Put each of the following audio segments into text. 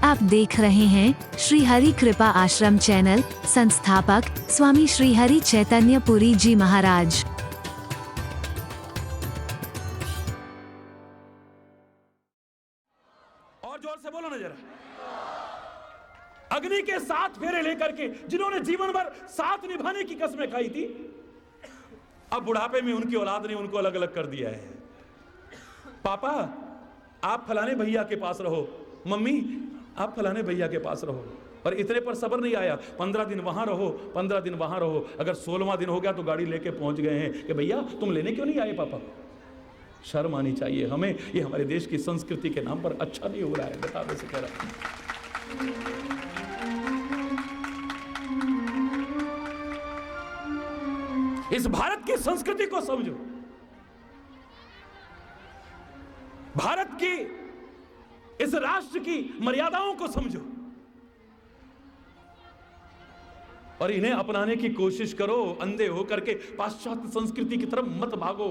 आप देख रहे हैं श्री हरि कृपा आश्रम चैनल। संस्थापक स्वामी श्री हरि चैतन्य पुरी जी महाराज। और जोर से बोलो ना जरा। अग्नि के 7 फेरे लेकर के जिन्होंने जीवन भर साथ निभाने की कसमें खाई थी, अब बुढ़ापे में उनकी औलाद ने उनको अलग अलग कर दिया है। पापा आप फलाने भैया के पास रहो, मम्मी आप फलाने भैया के पास रहो। और इतने पर सब्र नहीं आया, 15 दिन वहां रहो, 15 दिन वहां रहो। अगर 16वां दिन हो गया तो गाड़ी लेके पहुंच गए हैं कि भैया तुम लेने क्यों नहीं आए पापा। शर्म आनी चाहिए हमें, ये हमारे देश की संस्कृति के नाम पर अच्छा नहीं हो रहा है। बता दे से कह रहा इस भारत की संस्कृति को समझो, भारत की इस राष्ट्र की मर्यादाओं को समझो और इन्हें अपनाने की कोशिश करो। अंधे होकर के पाश्चात्य संस्कृति की तरफ मत भागो।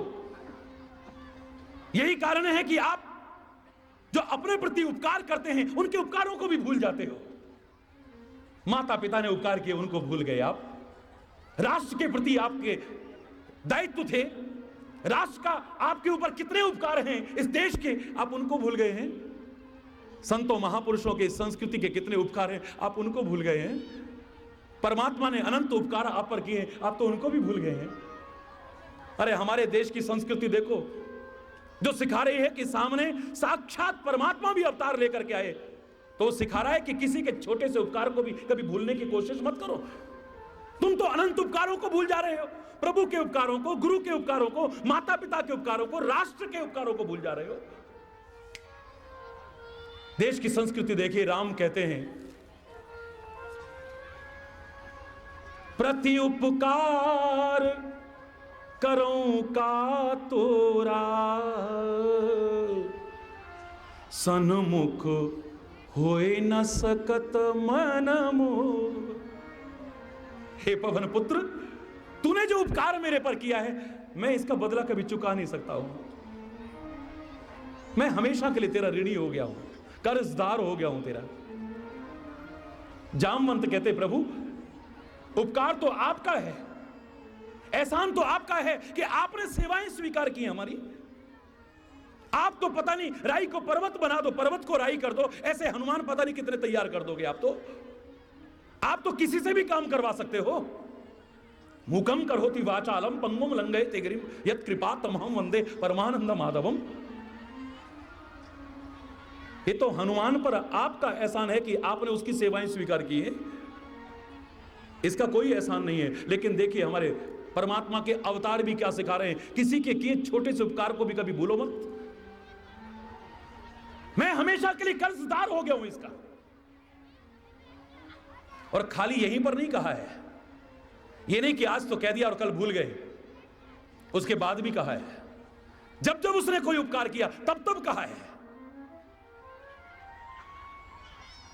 यही कारण है कि आप जो अपने प्रति उपकार करते हैं उनके उपकारों को भी भूल जाते हो। माता पिता ने उपकार किए, उनको भूल गए आप। राष्ट्र के प्रति आपके दायित्व थे, राष्ट्र का आपके ऊपर कितने उपकार हैं इस देश के, आप उनको भूल गए हैं। संतों महापुरुषों के संस्कृति के कितने उपकार हैं, आप उनको भूल गए हैं। परमात्मा ने अनंत उपकार आप पर किए, आप तो उनको भी भूल गए हैं। अरे हमारे देश की संस्कृति देखो, जो सिखा रही है कि सामने साक्षात परमात्मा भी अवतार लेकर के आए, तो सिखा रहा है कि किसी के छोटे से उपकार को भी कभी भूलने की कोशिश मत करो। तुम तो अनंत उपकारों को भूल जा रहे हो, प्रभु के उपकारों को, गुरु के उपकारों को, माता पिता के उपकारों को, राष्ट्र के उपकारों को भूल जा रहे हो। देश की संस्कृति देखिए, राम कहते हैं प्रति उपकार करो का तोरा, सन्मुख होए न सकत मन मोर। हे पवन पुत्र, तूने जो उपकार मेरे पर किया है, मैं इसका बदला कभी चुका नहीं सकता हूं। मैं हमेशा के लिए तेरा ऋणी हो गया हूं, कर्जदार हो गया हूं तेरा। जामवंत कहते प्रभु उपकार तो आपका है, एहसान तो आपका है कि आपने सेवाएं स्वीकार की हमारी। आप तो पता नहीं राई को पर्वत बना दो, पर्वत को राई कर दो, ऐसे हनुमान पता नहीं कितने तैयार कर दोगे। आप तो किसी से भी काम करवा सकते हो। मूकम करोति वाचालम पंगुम लंघयते गिरिम यत् कृपा तमहं वंदे परमानंद माधवम। ये तो हनुमान पर आपका एहसान है कि आपने उसकी सेवाएं स्वीकार की हैं। इसका कोई एहसान नहीं है। लेकिन देखिए हमारे परमात्मा के अवतार भी क्या सिखा रहे हैं, किसी के किए छोटे से उपकार को भी कभी भूलो मत। मैं हमेशा के लिए कर्जदार हो गया हूं इसका। और खाली यहीं पर नहीं कहा है, यह नहीं कि आज तो कह दिया और कल भूल गए, उसके बाद भी कहा है। जब जब उसने कोई उपकार किया तब तब कहा है।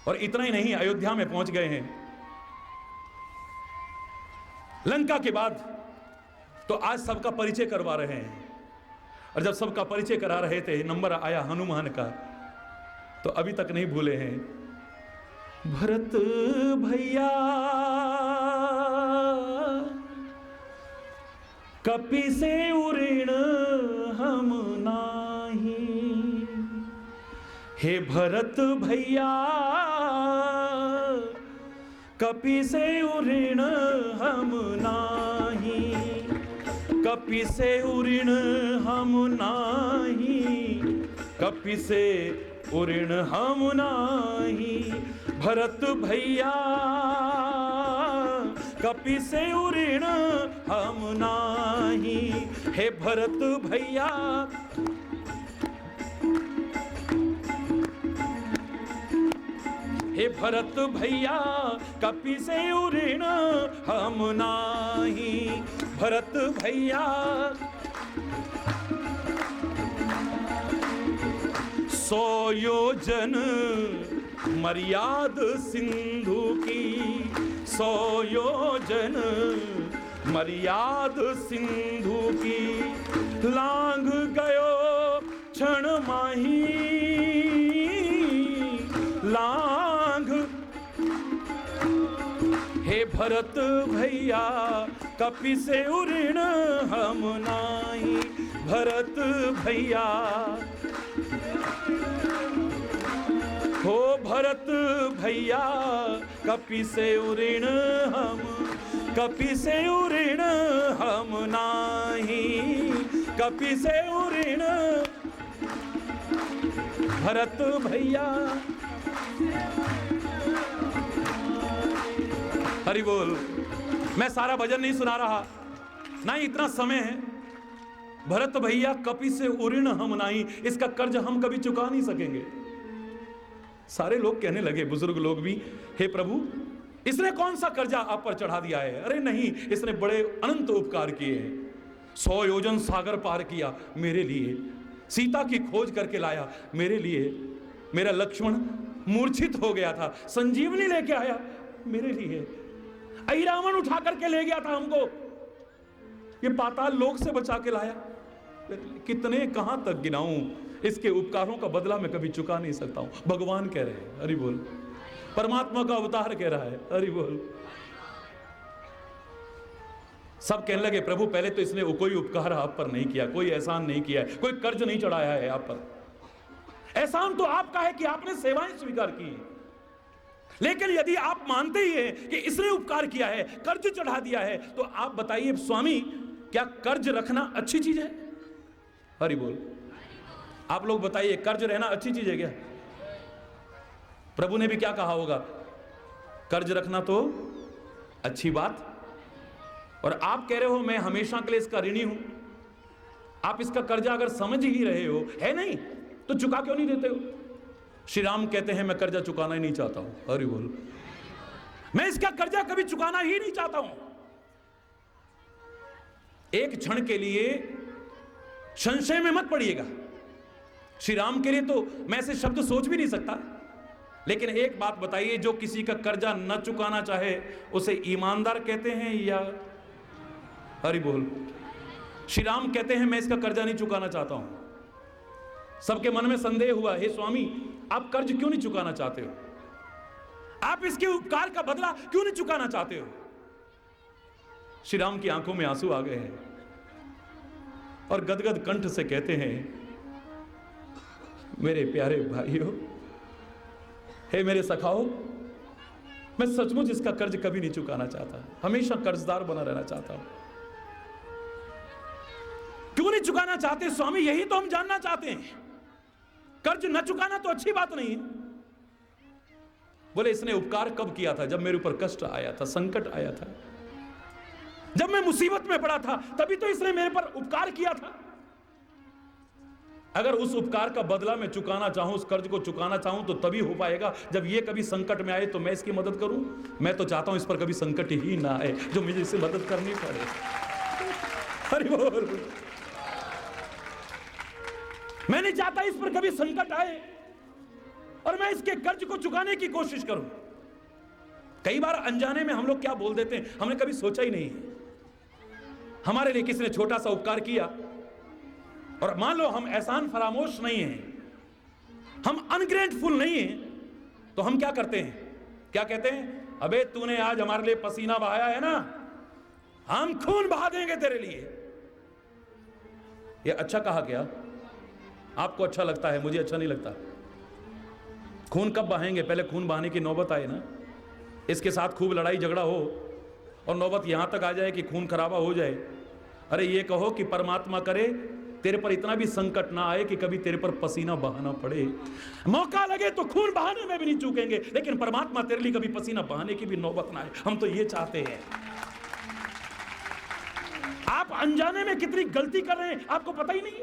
और इतना ही नहीं, अयोध्या में पहुंच गए हैं, लंका के बाद तो आज सबका परिचय करवा रहे हैं। और जब सबका परिचय करा रहे थे, नंबर आया हनुमान का, तो अभी तक नहीं भूले हैं। भरत भैया कपि से उऋण हम नाही, हे भरत भैया कपि से उऋण हम नाही, कपि से उऋण हम नाही, कपि से उऋण हम नाही। भरत भैया कपि से उऋण हम नाही, हे भरत भैया हे भरत भैया कपि से उऋण हम नाही। भरत भैया सौ योजन मर्याद सिंधु की, सौ योजन मर्याद सिंधु की, लांग गयो क्षण माही, लांग हे भरत भैया कपि से ऋण हम नाही, भरत भैया हो भरत भैया कपि से ऋण हम, कपि से ऋण हम नाही, कपि से ऋण भरत भैया। हरि बोल। मैं सारा भजन नहीं सुना रहा, ना ही इतना समय है। भरत भैया कपि से ऋण हम नाही, इसका कर्ज हम कभी चुका नहीं सकेंगे। सारे लोग कहने लगे, बुजुर्ग लोग भी, हे प्रभु इसने कौन सा कर्जा आप पर चढ़ा दिया है? अरे नहीं, इसने बड़े अनंत उपकार किए हैं। 100 योजन सागर पार किया मेरे लिए, सीता की खोज करके लाया मेरे लिए, मेरा लक्ष्मण मूर्छित हो गया था, संजीवनी लेके आया मेरे लिए, अहिरावण उठा करके ले गया था हमको, ये पाताल लोक से बचा के लाया। कितने कहां तक गिनाऊं, इसके उपकारों का बदला मैं कभी चुका नहीं सकता हूं। भगवान कह रहे हैं, हरि बोल। परमात्मा का अवतार कह रहा है, हरि बोल। सब कहने लगे, प्रभु पहले तो इसने कोई उपकार आप पर नहीं किया, कोई एहसान नहीं किया है, कोई कर्ज नहीं चढ़ाया है आप पर। एहसान तो आपका है कि आपने सेवाएं स्वीकार की, लेकिन यदि आप मानते ही हैं कि इसने उपकार किया है, कर्ज चढ़ा दिया है, तो आप बताइए स्वामी, क्या कर्ज रखना अच्छी चीज है? हरि बोल। आप लोग बताइए, कर्ज रहना अच्छी चीज है क्या? प्रभु ने भी क्या कहा होगा, कर्ज रखना तो अच्छी बात। और आप कह रहे हो मैं हमेशा के लिए इसका ऋणी हूं। आप इसका कर्जा अगर समझ ही रहे हो, है नहीं, तो चुका क्यों नहीं देते हो? श्री राम कहते हैं मैं कर्जा चुकाना ही नहीं चाहता हूं। हरि बोल। मैं इसका कर्जा कभी चुकाना ही नहीं चाहता हूं। एक क्षण के लिए संशय में मत पड़िएगा। श्री राम के लिए तो मैं ऐसे शब्द सोच भी नहीं सकता। लेकिन एक बात बताइए, जो किसी का कर्जा न चुकाना चाहे उसे ईमानदार कहते हैं या? हरि बोल। श्री राम कहते हैं मैं इसका कर्जा नहीं चुकाना चाहता हूं। सबके मन में संदेह हुआ, हे स्वामी आप कर्ज क्यों नहीं चुकाना चाहते हो? आप इसके उपकार का बदला क्यों नहीं चुकाना चाहते हो? श्री राम की आंखों में आंसू आ गए हैं और गदगद कंठ से कहते हैं, मेरे प्यारे भाइयों, हे मेरे सखाओ, मैं सचमुच इसका कर्ज कभी नहीं चुकाना चाहता, हमेशा कर्जदार बना रहना चाहता हूं। क्यों नहीं चुकाना चाहते स्वामी? यही तो हम जानना चाहते हैं। कर्ज न चुकाना तो अच्छी बात नहीं है। बोले इसने उपकार कब किया था? जब मेरे ऊपर कष्ट आया था, संकट आया था, जब मैं मुसीबत में पड़ा था, तभी तो इसने मेरे पर उपकार किया था। अगर उस उपकार का बदला मैं चुकाना चाहूं, उस कर्ज को चुकाना चाहूं, तो तभी हो पाएगा जब ये कभी संकट में आए तो मैं इसकी मदद करूं। मैं तो चाहता हूं इस पर कभी संकट ही ना आए, जो मुझे इससे मदद करनी पड़े। हरि बोल। मैं नहीं चाहता इस पर कभी संकट आए और मैं इसके कर्ज को चुकाने की कोशिश करूं। कई बार अनजाने में हम लोग क्या बोल देते हैं, हमने कभी सोचा ही नहीं। हमारे लिए किसी ने छोटा सा उपकार किया और मान लो हम एहसान फरामोश नहीं हैं, हम अनग्रेटफुल नहीं हैं, तो हम क्या करते हैं? क्या कहते हैं? अबे तूने आज हमारे लिए पसीना बहाया है ना, हम खून बहा देंगे तेरे लिए। ये अच्छा कहा क्या? आपको अच्छा लगता है, मुझे अच्छा नहीं लगता। खून कब बहाएंगे? पहले खून बहाने की नौबत आए ना, इसके साथ खूब लड़ाई झगड़ा हो और नौबत यहां तक आ जाए कि खून खराबा हो जाए। अरे ये कहो कि परमात्मा करे तेरे पर इतना भी संकट ना आए कि कभी तेरे पर पसीना बहाना पड़े। मौका लगे तो खून बहाने में भी नहीं चूकेंगे, लेकिन परमात्मा तेरे लिए कभी पसीना बहाने की भी नौबत ना आए। हम तो ये चाहते हैं। आप अनजाने में कितनी गलती कर रहे हैं आपको पता ही नहीं,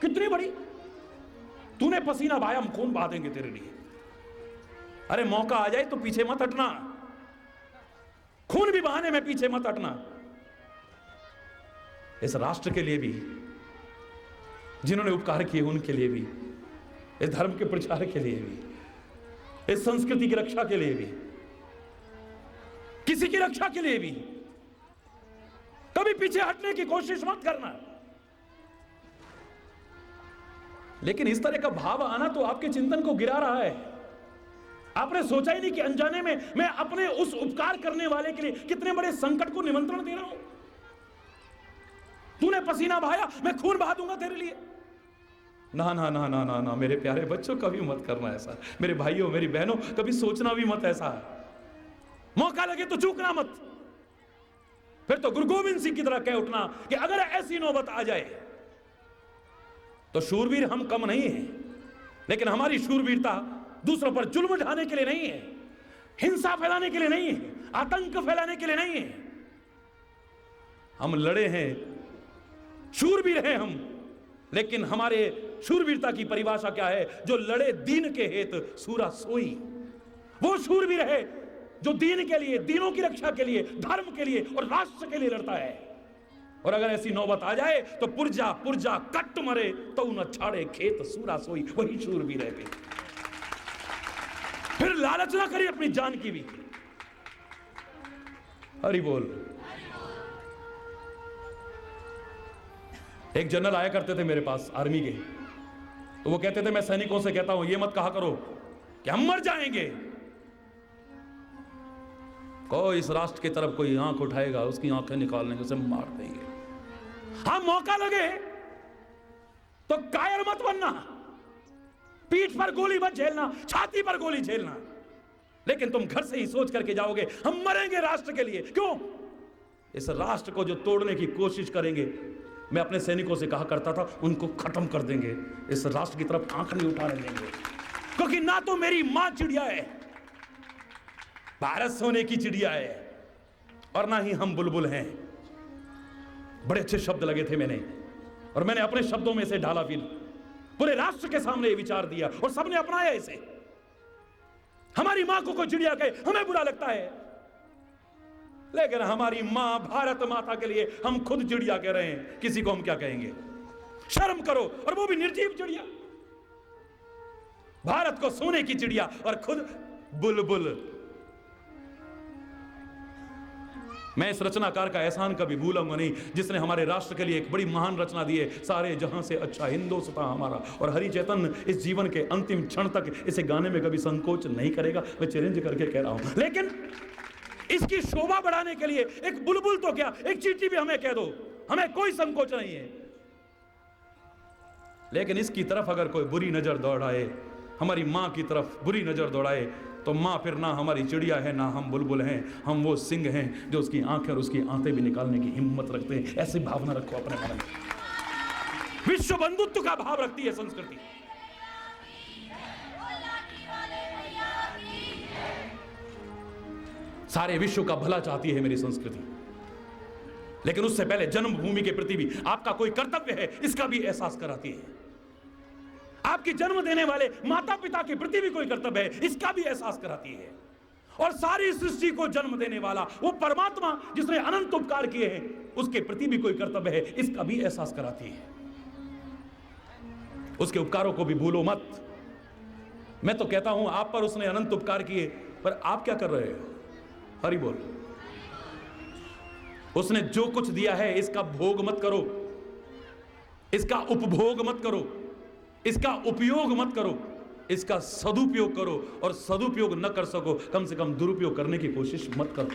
कितनी बड़ी। तूने पसीना बहाया, हम खून बहा देंगे तेरे लिए। अरे मौका आ जाए तो पीछे मत हटना, खून भी बहाने में पीछे मत हटना। इस राष्ट्र के लिए भी, जिन्होंने उपकार किए उनके लिए भी, इस धर्म के प्रचार के लिए भी, इस संस्कृति की रक्षा के लिए भी, किसी की रक्षा के लिए भी कभी पीछे हटने की कोशिश मत करना। लेकिन इस तरह का भाव आना तो आपके चिंतन को गिरा रहा है, आपने सोचा ही नहीं कि अनजाने में मैं अपने उस उपकार करने वाले के लिए कितने बड़े संकट को निमंत्रण दे रहा हूं। तूने पसीना बहाया, मैं खून बहा दूंगा तेरे लिए। ना ना ना ना ना ना मेरे प्यारे बच्चों, कभी मत करना ऐसा। मेरे भाइयों, मेरी बहनों, कभी सोचना भी मत ऐसा। मौका लगे तो चूकना मत। फिर तो गुरु गोविंद सिंह की तरह कह उठना कि अगर ऐसी नौबत आ जाए तो शूरवीर हम कम नहीं है, लेकिन हमारी शूरवीरता दूसरों पर जुल्म ढाने के लिए नहीं है, हिंसा फैलाने के लिए नहीं है, आतंक फैलाने के लिए नहीं है। हम लड़े हैं, शूरवीर हैं हम, लेकिन हमारे शूरवीरता की परिभाषा क्या है? जो लड़े दीन के हेत सूरा सोई, वो शूरवीर है जो दीन के लिए, दीनों की रक्षा के लिए, धर्म के लिए और राष्ट्र के लिए लड़ता है। और अगर ऐसी नौबत आ जाए तो पुरजा पुरजा कट मरे तो न छाड़े खेत सूरा सोई, वही शूरवीर है। फिर लालच ना करिए अपनी जान की भी। हरि बोल। एक जनरल आया करते थे मेरे पास आर्मी के, तो वो कहते थे, मैं सैनिकों से कहता हूं ये मत कहा करो कि हम मर जाएंगे, कोई इस राष्ट्र की तरफ कोई आंख उठाएगा उसकी आंखें निकालने के, उसे मार देंगे। हाँ, मौका लगे तो कायर मत बनना, पीठ पर गोली मत झेलना, छाती पर गोली झेलना, लेकिन तुम घर से ही सोच करके जाओगे हम मरेंगे राष्ट्र के लिए। क्यों? इस राष्ट्र को जो तोड़ने की कोशिश करेंगे, मैं अपने सैनिकों से कहा करता था, उनको खत्म कर देंगे, इस राष्ट्र की तरफ आंख नहीं उठाने देंगे। क्योंकि ना तो मेरी मां चिड़िया है, भारत सोने की चिड़िया है, और ना ही हम बुलबुल हैं। बड़े अच्छे शब्द लगे थे मैंने, और मैंने अपने शब्दों में से ढाला, फिर पूरे राष्ट्र के सामने ये विचार दिया और सबने अपनाया इसे। हमारी मां को कोई चिड़िया कहे हमें बुरा लगता है, लेकिन हमारी मां भारत माता के लिए हम खुद चिड़िया कह रहे हैं, किसी को हम क्या कहेंगे? शर्म करो। और वो भी निर्जीव चिड़िया, भारत को सोने की चिड़िया और खुद बुलबुल। मैं इस रचनाकार का एहसान कभी भूलूंगा नहीं, जिसने हमारे राष्ट्र के लिए एक बड़ी महान रचना दी है, सारे जहां से अच्छा हिंदुस्तान हमारा। और हरि चैतन्य इस जीवन के अंतिम क्षण तक इसे गाने में कभी संकोच नहीं करेगा, मैं चैलेंज करके कह रहा हूं। लेकिन इसकी शोभा बढ़ाने के लिए एक बुलबुल तो क्या, एक चींटी भी हमें कह दो, हमें कोई संकोच नहीं है। लेकिन इसकी तरफ अगर कोई बुरी नजर दौड़ाए, हमारी मां की तरफ बुरी नजर दौड़ाए, तो मां फिर ना हमारी चिड़िया है, ना हम बुलबुल हैं, हम वो सिंह हैं जो उसकी आंखें और उसकी आंतें भी निकालने की हिम्मत रखते हैं। ऐसी भावना रखो अपने मन में। विश्व बंधुत्व का भाव रखती है संस्कृति। सारे विश्व का भला चाहती है मेरी संस्कृति, लेकिन उससे पहले जन्मभूमि के प्रति भी आपका कोई कर्तव्य है, इसका भी एहसास कराती है। आपकी जन्म देने वाले माता पिता के प्रति भी कोई कर्तव्य है, इसका भी एहसास कराती है। और सारी सृष्टि को जन्म देने वाला वो परमात्मा जिसने अनंत उपकार किए हैं, उसके प्रति भी कोई कर्तव्य है, इसका भी एहसास कराती है। उसके उपकारों को भी भूलो मत। मैं तो कहता हूं आप पर उसने अनंत उपकार किए, पर आप क्या कर रहे हो? हरि बोल। उसने जो कुछ दिया है इसका भोग मत करो, इसका उपभोग मत करो, इसका उपयोग मत करो, इसका सदुपयोग करो। और सदुपयोग न कर सको, कम से कम दुरुपयोग करने की कोशिश मत करो।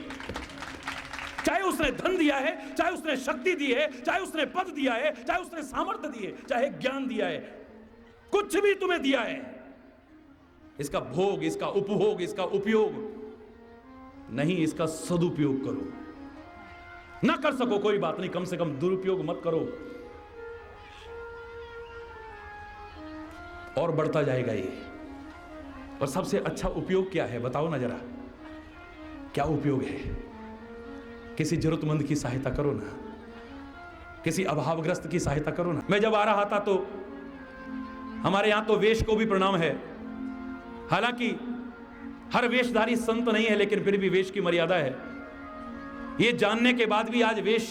चाहे उसने धन दिया है, चाहे उसने शक्ति दी है, चाहे उसने पद दिया है, चाहे उसने सामर्थ्य दी है, चाहे ज्ञान दिया है, कुछ भी तुम्हें दिया है, इसका भोग, इसका उपभोग, इसका उपयोग नहीं, इसका सदुपयोग करो। ना कर सको कोई बात नहीं, कम से कम दुरुपयोग मत करो, और बढ़ता जाएगा ये। और सबसे अच्छा उपयोग क्या है बताओ ना जरा, क्या उपयोग है? किसी जरूरतमंद की सहायता करो ना, किसी अभावग्रस्त की सहायता करो ना। मैं जब आ रहा था तो हमारे यहां तो वेश को भी प्रणाम है, हालांकि हर वेशधारी संत नहीं है, लेकिन फिर भी वेश की मर्यादा है। ये जानने के बाद भी आज वेश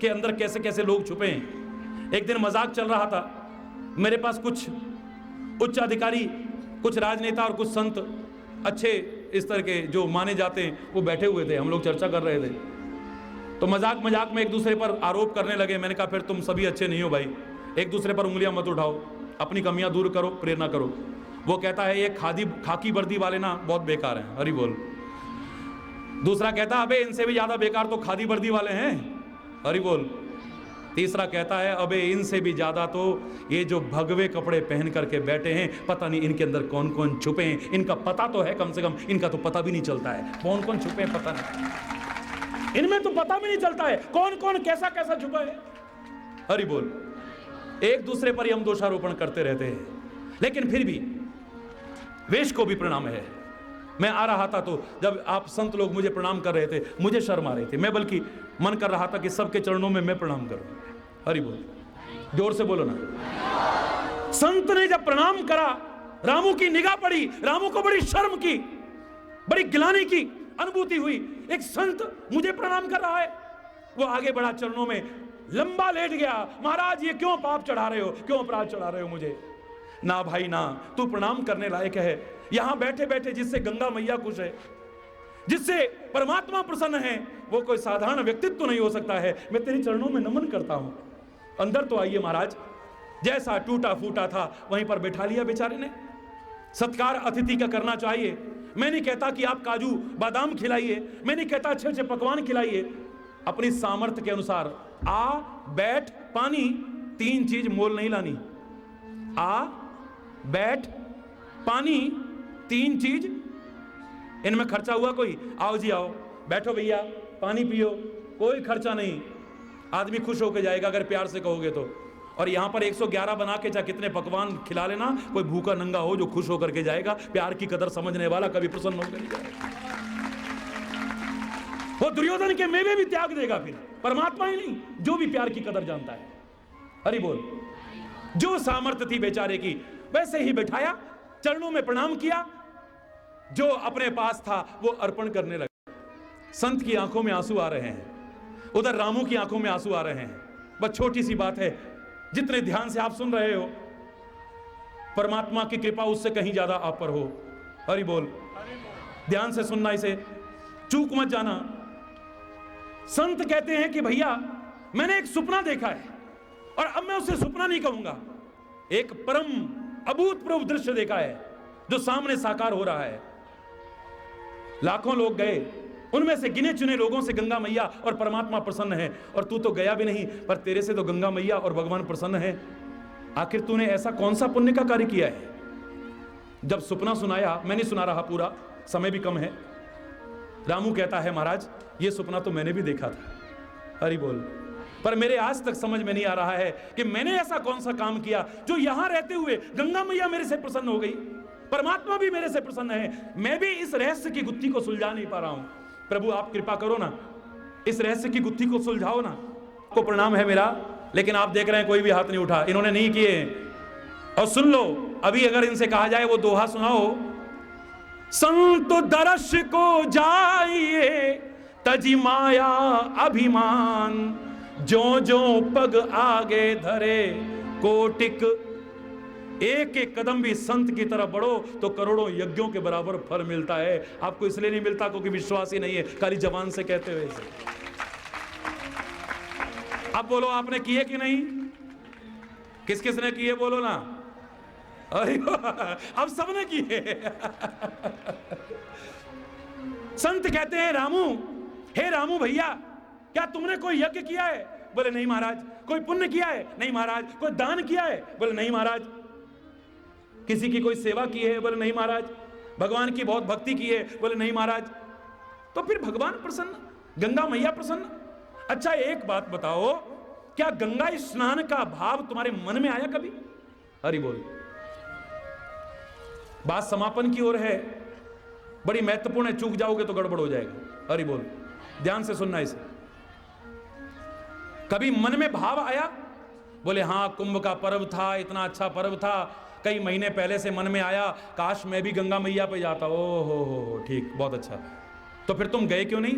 के अंदर कैसे कैसे लोग छुपे हैं। एक दिन मजाक चल रहा था, मेरे पास कुछ उच्च अधिकारी, कुछ राजनेता और कुछ संत अच्छे इस तरह के जो माने जाते हैं वो बैठे हुए थे, हम लोग चर्चा कर रहे थे। तो मजाक मजाक में एक दूसरे पर आरोप करने लगे। मैंने कहा फिर तुम सभी अच्छे नहीं हो भाई, एक दूसरे पर उंगलियां मत उठाओ, अपनी कमियां दूर करो, प्रेरणा करो। वो कहता है ये खाकी वर्दी वाले ना बहुत बेकार हैं, हरि बोल। दूसरा कहता है अबे इनसे भी ज्यादा बेकार तो खादी वर्दी वाले हैं, हरि बोल। तीसरा कहता है अबे इनसे भी ज्यादा तो ये जो भगवे कपड़े पहन करके बैठे हैं, पता नहीं इनके अंदर कौन कौन छुपे हैं, इनका पता तो है कम से कम, इनका तो पता भी नहीं चलता है कौन कौन छुपे हैं, पता नहीं, इनमें तो पता भी नहीं चलता है कौन कौन कैसा कैसा छुपा है, हरि बोल। एक दूसरे पर ही हम दोषारोपण करते रहते हैं, लेकिन फिर भी वेश को भी प्रणाम है। मैं आ रहा था तो जब आप संत लोग मुझे प्रणाम कर रहे थे, मुझे शर्म आ रही थी, मैं बल्कि मन कर रहा था कि सबके चरणों में मैं प्रणाम करूं, हरि बोल। जोर से बोलो ना। संत ने जब प्रणाम करा, रामू की निगाह पड़ी, रामू को बड़ी शर्म की, बड़ी गिलानी की अनुभूति हुई। एक संत मुझे प्रणाम कर रहा है। वो आगे बढ़ा, चरणों में लंबा लेट गया। महाराज ये क्यों पाप चढ़ा रहे हो, क्यों अपराध चढ़ा रहे हो मुझे? ना भाई ना, तू प्रणाम करने लायक है। यहां बैठे बैठे जिससे गंगा मैया खुश है, जिससे परमात्मा प्रसन्न है, वो कोई साधारण व्यक्तित्व तो नहीं हो सकता है। मैं तेरे चरणों में नमन करता हूं। अंदर तो आइए महाराज। जैसा टूटा फूटा था वहीं पर बैठा लिया बेचारे ने। सत्कार अतिथि का करना चाहिए। मैं नहीं कहता कि आप काजू बादाम खिलाइए, मैं नहीं कहता अच्छे अच्छे पकवान खिलाइए, अपनी सामर्थ्य के अनुसार। आ बैठ पानी, तीन चीज मोल नहीं लानी। आ बैठ पानी, तीन चीज, इनमें खर्चा हुआ कोई? आओ जी आओ, बैठो भैया, पानी पियो, कोई खर्चा नहीं। आदमी खुश होकर जाएगा अगर प्यार से कहोगे तो। और यहां पर 111 बना के चाहे कितने पकवान खिला लेना, कोई भूखा नंगा हो जो खुश होकर के जाएगा, प्यार की कदर समझने वाला कभी प्रसन्न होकर नहीं जाएगा। वो दुर्योधन के मेवे भी त्याग देगा फिर, परमात्मा ही नहीं, जो भी प्यार की कदर जानता है। हरि बोल। जो सामर्थ्य थी बेचारे की वैसे ही बैठाया, चरणों में प्रणाम किया, जो अपने पास था वो अर्पण करने लगा। संत की आंखों में आंसू आ रहे हैं, उधर रामू की आंखों में आंसू आ रहे हैं। बस छोटी सी बात है, जितने ध्यान से आप सुन रहे हो, परमात्मा की कृपा उससे कहीं ज्यादा आप पर हो। हरि बोल। ध्यान से सुनना, इसे चूक मत जाना। संत कहते हैं कि भैया मैंने एक सपना देखा है, और अब मैं उसे सपना नहीं कहूंगा, एक परम अभूतपूर्व दृश्य देखा है जो सामने साकार हो रहा है। लाखों लोग गए, उनमें से गिने चुने लोगों से गंगा मैया और परमात्मा प्रसन्न है, और तू तो गया भी नहीं, पर तेरे से तो गंगा मैया और भगवान प्रसन्न है। आखिर तूने ऐसा कौन सा पुण्य का कार्य किया है? जब सपना सुनाया, मैं नहीं सुना रहा पूरा, समय भी कम है। रामू कहता है महाराज ये सपना तो मैंने भी देखा था। हरि बोल। पर मेरे आज तक समझ में नहीं आ रहा है कि मैंने ऐसा कौन सा काम किया जो यहां रहते हुए गंगा मैया मेरे से प्रसन्न हो गई, परमात्मा भी मेरे से प्रसन्न है। मैं भी इस रहस्य की गुत्थी को सुलझा नहीं पा रहा हूं। प्रभु आप कृपा करो ना, इस रहस्य की गुत्थी को सुलझाओ ना। को प्रणाम है मेरा, लेकिन आप देख रहे हैं कोई भी हाथ नहीं उठा, इन्होंने नहीं किए। और सुन लो, अभी अगर इनसे कहा जाए वो दोहा सुनाओ, संत दर्श को जाइए तजी माया अभिमान, जो जो पग आगे धरे कोटिक। एक एक कदम भी संत की तरफ बढ़ो तो करोड़ों यज्ञों के बराबर फल मिलता है। आपको इसलिए नहीं मिलता क्योंकि विश्वास ही नहीं है, खाली जबान से कहते हुए। अब बोलो आपने किए कि नहीं? किस किस ने किए बोलो ना। अरे अब सबने किए। संत कहते हैं रामू, हे रामू भैया, क्या तुमने कोई यज्ञ किया है? बोले नहीं महाराज। कोई पुण्य किया है? नहीं महाराज। कोई दान किया है? बोले नहीं महाराज। किसी की कोई सेवा की है? बोले नहीं महाराज। भगवान की बहुत भक्ति की है? बोले नहीं महाराज। तो फिर भगवान प्रसन्न, गंगा मैया प्रसन्न। अच्छा एक बात बताओ, क्या गंगा स्नान का भाव तुम्हारे मन में आया कभी? हरि बोल। बात समापन की ओर है, बड़ी महत्वपूर्ण है, चूक जाओगे तो गड़बड़ हो जाएगा। हरि बोल। ध्यान से सुनना इसे। कभी मन में भाव आया? बोले हाँ, कुंभ का पर्व था, इतना अच्छा पर्व था, कई महीने पहले से मन में आया, काश मैं भी गंगा मैया पे जाता। ओ हो, ठीक, बहुत अच्छा। तो फिर तुम गए क्यों नहीं?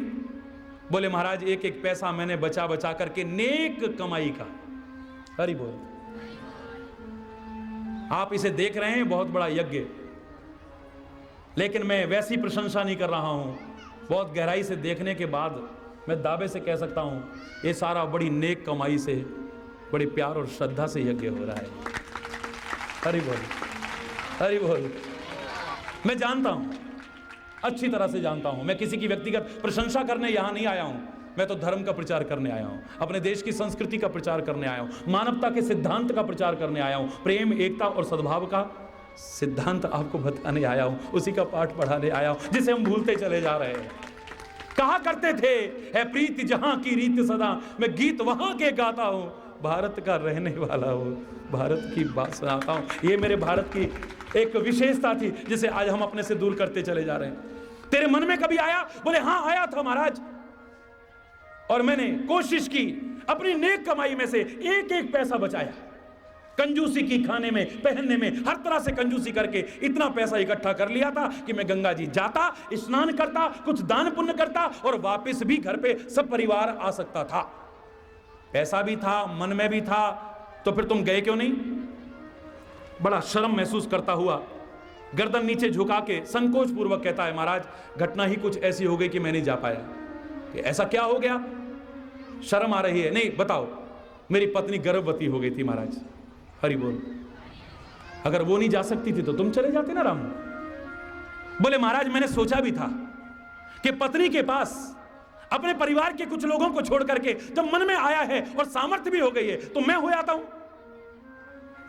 बोले महाराज एक एक पैसा मैंने बचा बचा करके नेक कमाई का। हरि बोल। आप इसे देख रहे हैं बहुत बड़ा यज्ञ, लेकिन मैं वैसी प्रशंसा नहीं कर रहा हूं। बहुत गहराई से देखने के बाद मैं दावे से कह सकता हूं ये सारा बड़ी नेक कमाई से, बड़े प्यार और श्रद्धा से यज्ञ हो रहा है। हरि बोल। हरि बोल। मैं जानता हूं, अच्छी तरह से जानता हूं, मैं किसी की व्यक्तिगत प्रशंसा करने यहां नहीं आया हूं। मैं तो धर्म का प्रचार करने आया हूं, अपने देश की संस्कृति का प्रचार करने आया हूं, मानवता के सिद्धांत का प्रचार करने आया हूं, प्रेम, एकता और सद्भाव का सिद्धांत आपको बताने आया हूं, उसी का पाठ पढ़ाने आया हूं जिसे हम भूलते चले जा रहे हैं। कहा करते थे, है प्रीत जहां की रीत सदा, मैं गीत वहां के गाता हूं, भारत का रहने वाला हूं, भारत की बात सुनाता हूं। ये मेरे भारत की एक विशेषता थी जिसे आज हम अपने से दूर करते चले जा रहे हैं। तेरे मन में कभी आया? बोले हाँ आया था महाराज, और मैंने कोशिश की अपनी नेक कमाई में से एक एक पैसा बचाया, कंजूसी की, खाने में, पहनने में, हर तरह से कंजूसी करके इतना पैसा इकट्ठा कर लिया था कि मैं गंगा जी जाता, स्नान करता, कुछ दान पुण्य करता और वापस भी घर पे सब परिवार आ सकता था। पैसा भी था, मन में भी था, तो फिर तुम गए क्यों नहीं? बड़ा शर्म महसूस करता हुआ गर्दन नीचे झुका के संकोच पूर्वक कहता है, महाराज घटना ही कुछ ऐसी हो गई कि मैं नहीं जा पाया। कि ऐसा क्या हो गया? शर्म आ रही है? नहीं बताओ। मेरी पत्नी गर्भवती हो गई थी महाराज। हरि बोल। अगर वो नहीं जा सकती थी तो तुम चले जाते ना राम। बोले महाराज मैंने सोचा भी था कि पत्नी के पास अपने परिवार के कुछ लोगों को छोड़ करके जब मन में आया है और सामर्थ्य भी हो गई है तो मैं हो जाता हूं,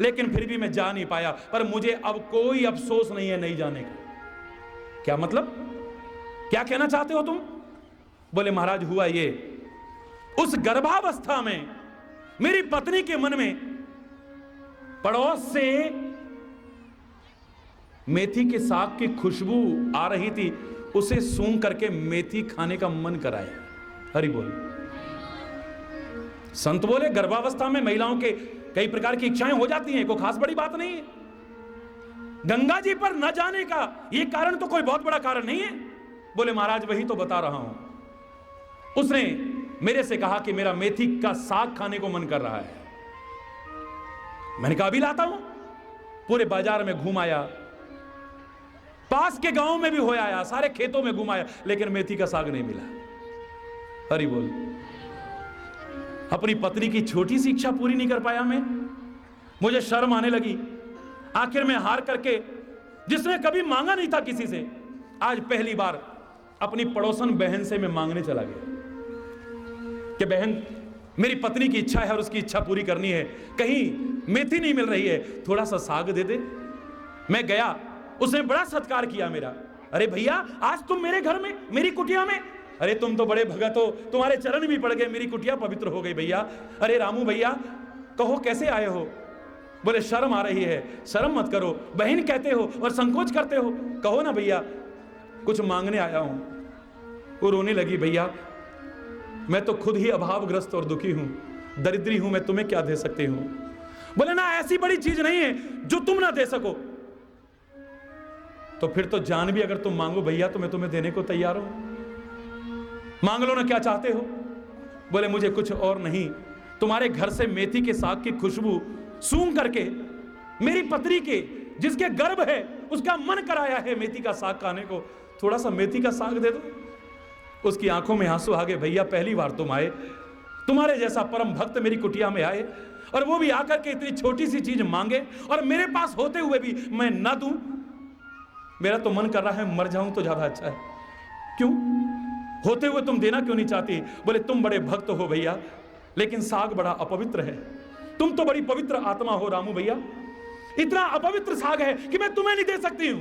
लेकिन फिर भी मैं जा नहीं पाया। पर मुझे अब कोई अफसोस नहीं है नहीं जाने का। क्या मतलब? क्या कहना चाहते हो तुम? बोले महाराज हुआ ये, उस गर्भावस्था में मेरी पत्नी के मन में पड़ोस से मेथी के साग की खुशबू आ रही थी, उसे सूंघ करके मेथी खाने का मन कराया। हरि बोल। संत बोले गर्भावस्था में महिलाओं के कई प्रकार की इच्छाएं हो जाती हैं, कोई खास बड़ी बात नहीं है। गंगा जी पर न जाने का यह कारण तो कोई बहुत बड़ा कारण नहीं है। बोले महाराज वही तो बता रहा हूं। उसने मेरे से कहा कि मेरा मेथी का साग खाने को मन कर रहा है। मैंने कहा अभी लाता हूं। पूरे बाजार में घूम आया, पास के गांव में भी हो आया, सारे खेतों में घुमाया, लेकिन मेथी का साग नहीं मिला। हरि बोल। अपनी पत्नी की छोटी सी इच्छा पूरी नहीं कर पाया मैं। मुझे शर्म आने लगी। आखिर में हार करके, जिसने कभी मांगा नहीं था किसी से, आज पहली बार अपनी पड़ोसन बहन से मैं मांगने चला गया कि बहन मेरी पत्नी की इच्छा है और उसकी इच्छा पूरी करनी है, कहीं मेथी नहीं मिल रही है, थोड़ा सा साग दे दे। मैं गया, उसने बड़ा सत्कार किया मेरा। अरे भैया आज तुम मेरे घर में, मेरी कुटिया में, अरे तुम तो बड़े भगत हो, तुम्हारे चरण भी पड़ गए, मेरी कुटिया पवित्र हो गई भैया। अरे रामू भैया कहो कैसे आए हो? बोले शर्म आ रही है। शर्म मत करो, बहन कहते हो और संकोच करते हो, कहो ना भैया कुछ मांगने आया हूं। वो रोने लगी, भैया मैं तो खुद ही अभावग्रस्त और दुखी हूं, दरिद्री हूं, मैं तुम्हें क्या दे सकती हूं। बोले ना ऐसी बड़ी चीज नहीं है जो तुम ना दे सको। तो फिर तो जान भी अगर तुम मांगो भैया तो मैं तुम्हें देने को तैयार हूं। मांग लो ना, क्या चाहते हो? बोले मुझे कुछ और नहीं, तुम्हारे घर से मेथी के साग की खुशबू सूंघ करके मेरी पत्नी के जिसके गर्भ है उसका मन कराया है मेथी का साग खाने को, थोड़ा सा मेथी का साग दे दो। उसकी आंखों में आंसू आ गए, भैया पहली बार तुम आए, तुम्हारे जैसा परम भक्त मेरी कुटिया में आए और वो भी आकर के इतनी छोटी सी चीज मांगे और मेरे पास होते हुए भी मैं ना दूं। मेरा तो मन कर रहा है मर जाऊं तो ज्यादा अच्छा है। क्यों? होते हुए तुम देना क्यों नहीं चाहती? बोले तुम बड़े भक्त हो भैया, लेकिन साग बड़ा अपवित्र है। तुम तो बड़ी पवित्र आत्मा हो रामू भैया, इतना अपवित्र साग है कि मैं तुम्हें नहीं दे सकती हूं।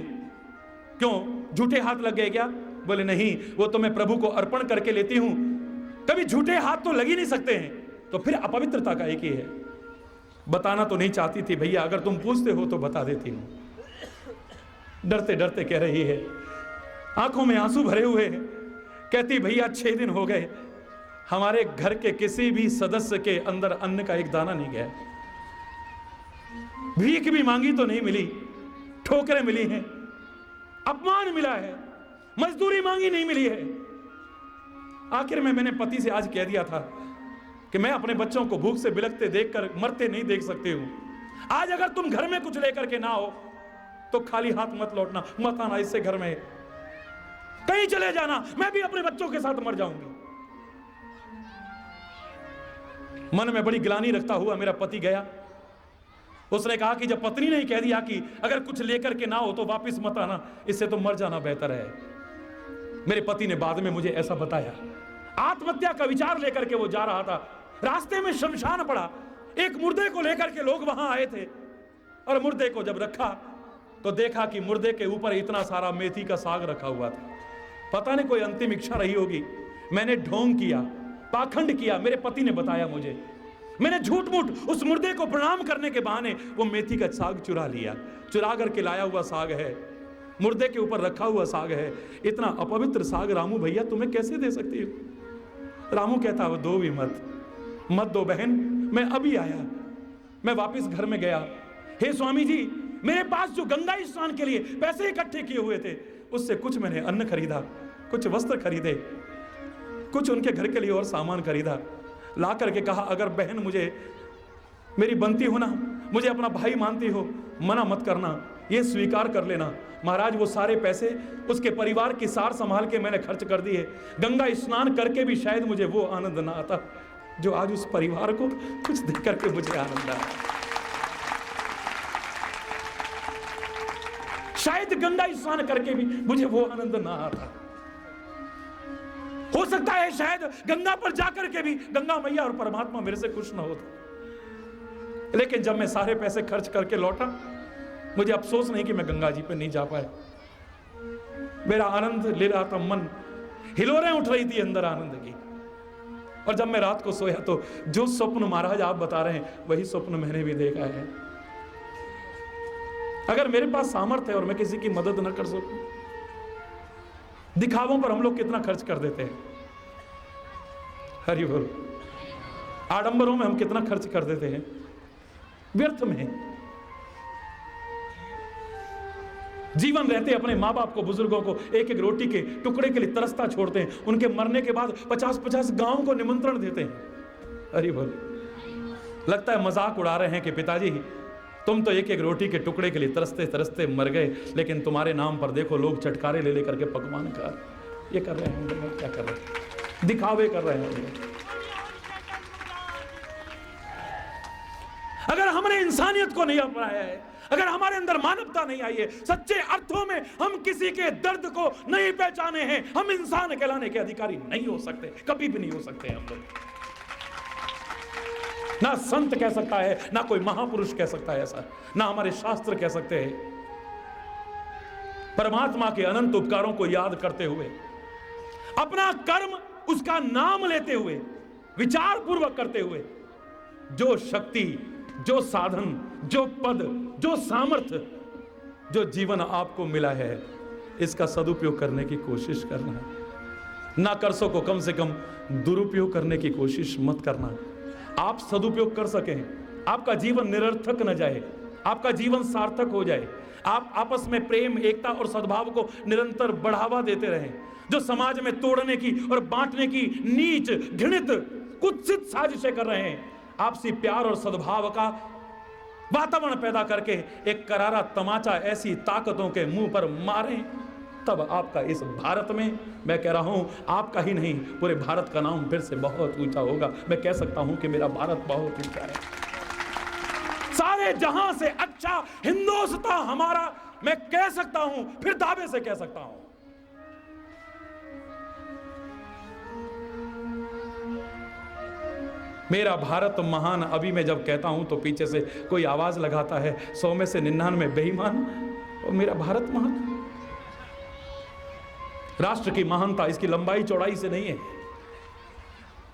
क्यों, झूठे हाथ लग गए क्या? बोले नहीं, वो तो मैं प्रभु को अर्पण करके लेती हूं, कभी झूठे हाथ तो लग ही नहीं सकते हैं, तो फिर अपवित्रता का एक ही है। बताना तो नहीं चाहती थी भैया, अगर तुम पूछते हो तो बता देती हूं। डरते डरते कह रही है, आंखों में आंसू भरे हुए हैं, कहती भैया 6 दिन हो गए हमारे घर के किसी भी सदस्य के अंदर अन्न का एक दाना नहीं गया। भीख भी मांगी तो नहीं मिली, ठोकरें मिली हैं, अपमान मिला है, मजदूरी मांगी नहीं मिली है। आखिर में मैंने पति से आज कह दिया था कि मैं अपने बच्चों को भूख से बिलखते देखकर मरते नहीं देख सकती हूं। आज अगर तुम घर में कुछ लेकर के ना हो तो खाली हाथ मत लौटना, मत आना इससे घर में, कहीं चले जाना, मैं भी अपने बच्चों के साथ मर जाऊंगी। मन में बड़ी ग्लानि रखता हुआ मेरा पति गया। उसने कहा कि जब पत्नी ने कह दिया कि अगर कुछ लेकर के ना हो तो वापस मत आना, इससे तो मर जाना बेहतर है। मेरे पति ने बाद में मुझे ऐसा बताया, आत्महत्या का विचार लेकर के वो जा रहा था, रास्ते में शमशान पड़ा, एक मुर्दे को लेकर के लोग वहां आए थे, और मुर्दे को जब रखा तो देखा कि मुर्दे के ऊपर इतना सारा मेथी का साग रखा हुआ था। पता नहीं कोई अंतिम इच्छा रही होगी। मैंने ढोंग किया, पाखंड किया, मेरे पति ने बताया मुझे, मैंने झूठ मूठ उस मुर्दे को प्रणाम करने के बहाने वो मेथी का साग चुरा लिया। चुरा करके लाया हुआ साग है, मुर्दे के ऊपर रखा हुआ साग है। इतना अपवित्र साग रामू भैया तुम्हें कैसे दे सकती हो? रामू कहता वो दो भी मत दो बहन, मैं अभी आया। मैं वापस घर में गया, हे स्वामी जी, मेरे पास जो गंगा स्नान के लिए पैसे इकट्ठे किए हुए थे उससे कुछ मैंने अन्न खरीदा, कुछ वस्त्र खरीदे, कुछ उनके घर के लिए और सामान खरीदा। ला करके कहा अगर बहन मुझे मेरी बनती हो ना, मुझे अपना भाई मानती हो, मना मत करना, ये स्वीकार कर लेना। महाराज वो सारे पैसे उसके परिवार की सार संभाल के मैंने खर्च कर दिए। गंगा स्नान करके भी शायद मुझे वो आनंद ना आता जो आज उस परिवार को कुछ देख करके मुझे आनंद आया। शायद गंगा स्नान करके भी मुझे वो आनंद ना आता। हो सकता है शायद गंगा पर जाकर के भी गंगा मैया और परमात्मा मेरे से खुश ना होता। लेकिन जब मैं सारे पैसे खर्च करके लौटा, मुझे अफसोस नहीं कि मैं गंगा जी पे नहीं जा पाया। मेरा आनंद ले रहा था मन, हिलोरें उठ रही थी अंदर आनंद की। और जब मैं रात को सोया तो जो स्वप्न महाराज आप बता रहे हैं वही स्वप्न मैंने भी देखा है। अगर मेरे पास सामर्थ्य है और मैं किसी की मदद न कर सकूं, दिखावों पर हम लोग कितना खर्च कर देते हैं, हरि बोल, आडंबरों में हम कितना खर्च कर देते हैं, व्यर्थ में। जीवन रहते अपने माँ बाप को, बुजुर्गों को एक एक रोटी के टुकड़े के लिए तरसता छोड़ते हैं, उनके मरने के बाद 50-50 गांव को निमंत्रण देते हैं। हरि बोल। लगता है मजाक उड़ा रहे हैं कि पिताजी तुम तो एक एक रोटी के टुकड़े के लिए तरसते तरसते मर गए, लेकिन तुम्हारे नाम पर देखो लोग चटकारे ले लेकर के पकवान खा, ये कर रहे हैं, क्या कर रहे हैं, दिखावे कर रहे हैं। अगर हमने इंसानियत को नहीं अपनाया है, अगर हमारे अंदर मानवता नहीं आई है, सच्चे अर्थों में हम किसी के दर्द को नहीं पहचाने हैं, हम इंसान कहलाने के अधिकारी नहीं हो सकते, कभी भी नहीं हो सकते हम लोग। ना संत कह सकता है, ना कोई महापुरुष कह सकता है ऐसा, ना हमारे शास्त्र कह सकते हैं। परमात्मा के अनंत उपकारों को याद करते हुए, अपना कर्म उसका नाम लेते हुए, विचार पूर्वक करते हुए, जो शक्ति, जो साधन, जो पद, जो सामर्थ्य, जो जीवन आपको मिला है, इसका सदुपयोग करने की कोशिश करना है। ना कर सको कम से कम दुरुपयोग करने की कोशिश मत करना। आप सदुपयोग कर सकें, आपका जीवन निरर्थक न जाए, आपका जीवन सार्थक हो जाए, आप आपस में प्रेम, एकता और सद्भाव को निरंतर बढ़ावा देते रहें। जो समाज में तोड़ने की और बांटने की नीच, घृणित, कुत्सित साजिशें कर रहे हैं, आपसी प्यार और सद्भाव का वातावरण पैदा करके एक करारा तमाचा ऐसी ताकतों के मुंह पर मारें, तब आपका इस भारत में, मैं कह रहा हूं आपका ही नहीं, पूरे भारत का नाम फिर से बहुत ऊंचा होगा। मैं कह सकता हूं कि मेरा भारत बहुत ऊंचा है, सारे जहां से अच्छा हिंदुस्तान हमारा, मैं कह सकता हूं, फिर दावे से कह सकता हूं। मेरा भारत महान। अभी मैं जब कहता हूं तो पीछे से कोई आवाज लगाता है 100 में से 99 बेईमान, और मेरा भारत महान। राष्ट्र की महानता इसकी लंबाई चौड़ाई से नहीं है,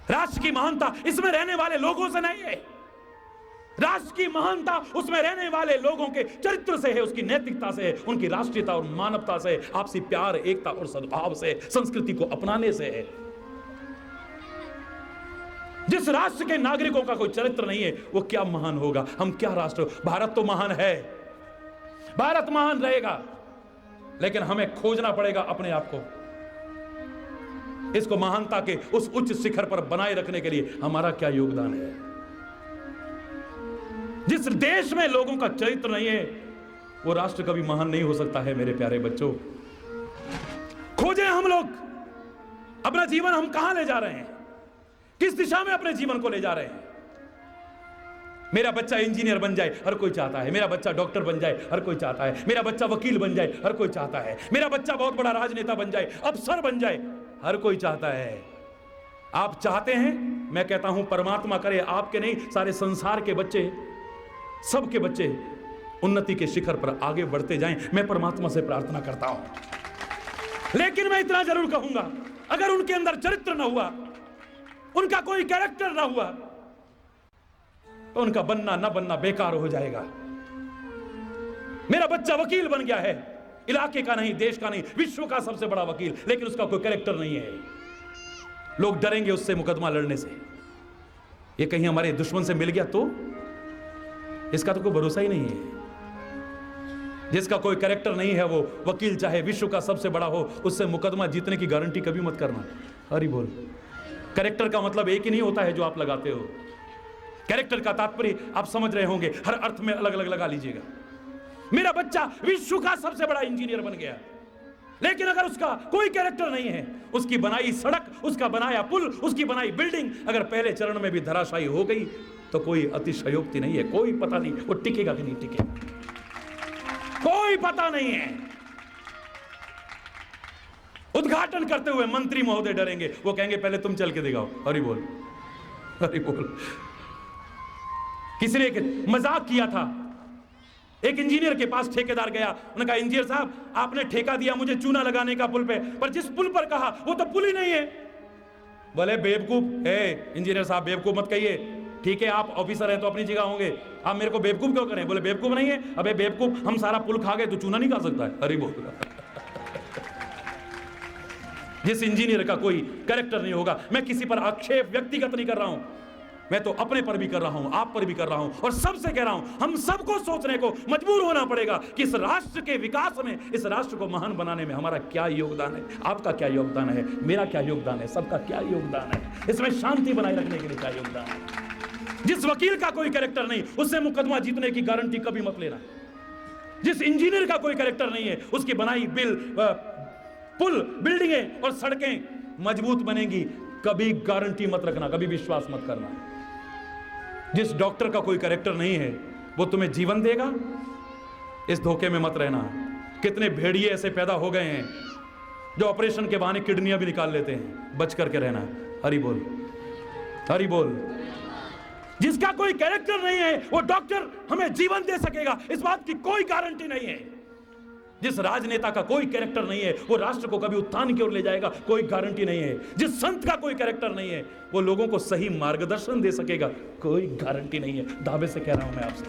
राष्ट्र की महानता इसमें रहने वाले लोगों से नहीं है, राष्ट्र की महानता उसमें रहने वाले लोगों के चरित्र से है, उसकी नैतिकता से है, उनकी राष्ट्रीयता और मानवता से, आपसी प्यार, एकता और सद्भाव से, संस्कृति को अपनाने से है। जिस राष्ट्र के नागरिकों का कोई चरित्र नहीं है वो क्या महान होगा, हम क्या राष्ट्र। भारत तो महान है, भारत महान रहेगा, लेकिन हमें खोजना पड़ेगा अपने आप को। इसको महानता के उस उच्च शिखर पर बनाए रखने के लिए हमारा क्या योगदान है। जिस देश में लोगों का चरित्र नहीं है वो राष्ट्र कभी महान नहीं हो सकता है। मेरे प्यारे बच्चों, खोजें हम लोग अपना जीवन, हम कहां ले जा रहे हैं, किस दिशा में अपने जीवन को ले जा रहे हैं। मेरा बच्चा इंजीनियर बन जाए, हर कोई चाहता है। मेरा बच्चा डॉक्टर बन जाए, हर कोई चाहता है। मेरा बच्चा वकील बन जाए, हर कोई चाहता है। मेरा बच्चा बहुत बड़ा राजनेता बन जाए, अफसर बन जाए, हर कोई चाहता है। आप चाहते हैं, मैं कहता हूं परमात्मा करे आपके नहीं, सारे संसार के बच्चे, सबके बच्चे उन्नति के शिखर पर आगे बढ़ते जाएं। मैं परमात्मा से प्रार्थना करता हूं। लेकिन मैं इतना जरूर कहूंगा, अगर उनके अंदर चरित्र ना हुआ, उनका कोई कैरेक्टर ना हुआ, तो उनका बनना ना बनना बेकार हो जाएगा। मेरा बच्चा वकील बन गया है, इलाके का नहीं, देश का नहीं, विश्व का सबसे बड़ा वकील, लेकिन उसका कोई कैरेक्टर नहीं है। लोग डरेंगे उससे मुकदमा लड़ने से। ये कहीं हमारे दुश्मन से मिल गया तो इसका तो कोई भरोसा ही नहीं है। जिसका कोई कैरेक्टर नहीं है वो वकील चाहे विश्व का सबसे बड़ा हो, उससे मुकदमा जीतने की गारंटी कभी मत करना। हरि बोल। कैरेक्टर का मतलब एक ही नहीं होता है जो आप लगाते हो। कैरेक्टर का तात्पर्य आप समझ रहे होंगे, हर अर्थ में अलग अलग लगा लीजिएगा। मेरा बच्चा विश्व का सबसे बड़ा इंजीनियर बन गया, लेकिन अगर उसका कोई कैरेक्टर नहीं है, उसकी बनाई सड़क, उसका बनाया पुल, उसकी बनाई बिल्डिंग अगर पहले चरण में भी धराशायी हो गई तो कोई अतिशयोक्ति नहीं है। कोई पता नहीं वो टिकेगा कि नहीं टिकेगा, कोई पता नहीं है। उद्घाटन करते हुए मंत्री महोदय डरेंगे, वो कहेंगे पहले तुम चल के दिखाओ। हरि बोल, हरि बोल। किसी ने एक मजाक किया था, एक इंजीनियर के पास ठेकेदार गया, उन्होंने कहा इंजीनियर साहब आपने ठेका दिया मुझे चूना लगाने का पुल पे, पर जिस पुल पर कहा वो तो पुल ही नहीं है। बोले बेवकूफ है इंजीनियर साहब, बेवकूफ मत कहिए, ठीक है आप ऑफिसर हैं तो अपनी जगह होंगे, आप मेरे को बेवकूफ क्यों करें? बोले बेवकूफ नहीं है। अबे बेवकूफ, हम सारा पुल खा गए तो चूना नहीं खा सकता है। अरे बोल। जिस इंजीनियर का कोई कैरेक्टर नहीं होगा, मैं किसी पर आक्षेप व्यक्तिगत नहीं कर रहा हूं, मैं तो अपने पर भी कर रहा हूं, आप पर भी कर रहा हूं, और सबसे कह रहा हूं हम सबको सोचने को मजबूर होना पड़ेगा कि इस राष्ट्र के विकास में, इस राष्ट्र को महान बनाने में हमारा क्या योगदान है, आपका क्या योगदान है, मेरा क्या योगदान है, सबका क्या योगदान है, इसमें शांति बनाए रखने के लिए क्या योगदान है। जिस वकील का कोई कैरेक्टर नहीं, उससे मुकदमा जीतने की गारंटी कभी मत लेना। जिस इंजीनियर का कोई कैरेक्टर नहीं है, उसकी बनाई पुल, बिल्डिंगें और सड़कें मजबूत बनेंगी, कभी गारंटी मत रखना, कभी विश्वास मत करना। जिस डॉक्टर का कोई कैरेक्टर नहीं है वो तुम्हें जीवन देगा, इस धोखे में मत रहना। कितने भेड़िए ऐसे पैदा हो गए हैं जो ऑपरेशन के बहाने किडनियां भी निकाल लेते हैं, बच करके रहना। हरि बोल, हरि बोल। जिसका कोई कैरेक्टर नहीं है वो डॉक्टर हमें जीवन दे सकेगा, इस बात की कोई गारंटी नहीं है। जिस राजनेता का कोई कैरेक्टर नहीं है वो राष्ट्र को कभी उत्थान की ओर ले जाएगा, कोई गारंटी नहीं है। जिस संत का कोई कैरेक्टर नहीं है वो लोगों को सही मार्गदर्शन दे सकेगा, कोई गारंटी नहीं है। दावे से कह रहा हूं मैं आपसे।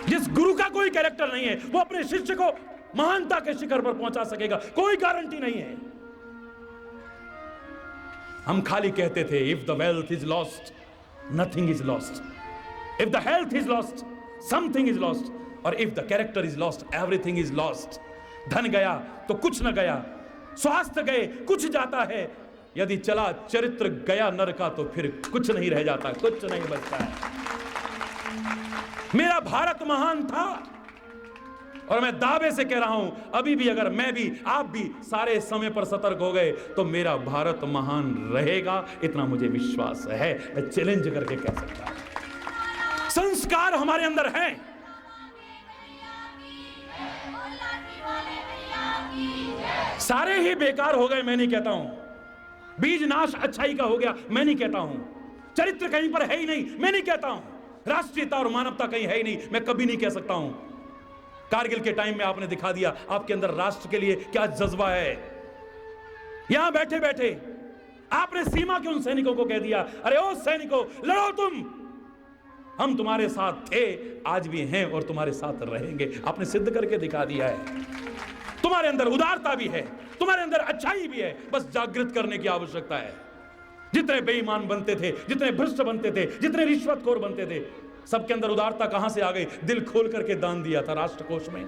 जिस गुरु का कोई कैरेक्टर नहीं है वो अपने शिष्य को महानता के शिखर पर पहुंचा सकेगा, कोई गारंटी नहीं है। हम खाली कहते थे if the wealth is lost nothing is lost, if the health is lost something is lost, और if the character is lost everything is lost. धन गया तो कुछ न गया, स्वास्थ्य गए कुछ जाता है, यदि चला चरित्र गया नर का तो फिर कुछ नहीं रह जाता, कुछ नहीं बचता है। मेरा भारत महान था और मैं दावे से कह रहा हूं अभी भी अगर मैं भी आप भी सारे समय पर सतर्क हो गए तो मेरा भारत महान रहेगा, इतना मुझे विश्वास है। मैं चैलेंज करके कह सकता हूं। संस्कार हमारे अंदर हैं, सारे ही बेकार हो गए मैं नहीं कहता हूं, बीज नाश अच्छाई का हो गया मैं नहीं कहता हूं, चरित्र कहीं पर है ही नहीं मैं नहीं कहता हूं, राष्ट्रीयता और मानवता कहीं है ही नहीं मैं कभी नहीं कह सकता हूं। कारगिल के टाइम में आपने दिखा दिया आपके अंदर राष्ट्र के लिए क्या जज्बा है। यहां बैठे बैठे आपने सीमा के उन सैनिकों को कह दिया, अरे ओ सैनिकों लड़ो तुम, हम तुम्हारे साथ थे, आज भी हैं और तुम्हारे साथ रहेंगे। आपने सिद्ध करके दिखा दिया है। तुम्हारे अंदर उदारता भी है, तुम्हारे अंदर अच्छाई भी है, बस जागृत करने की आवश्यकता है। जितने बेईमान बनते थे, जितने भ्रष्ट बनते थे, जितने रिश्वतखोर बनते थे, सबके अंदर उदारता कहां से आ गई? दिल खोल करके दान दिया था राष्ट्र कोष में।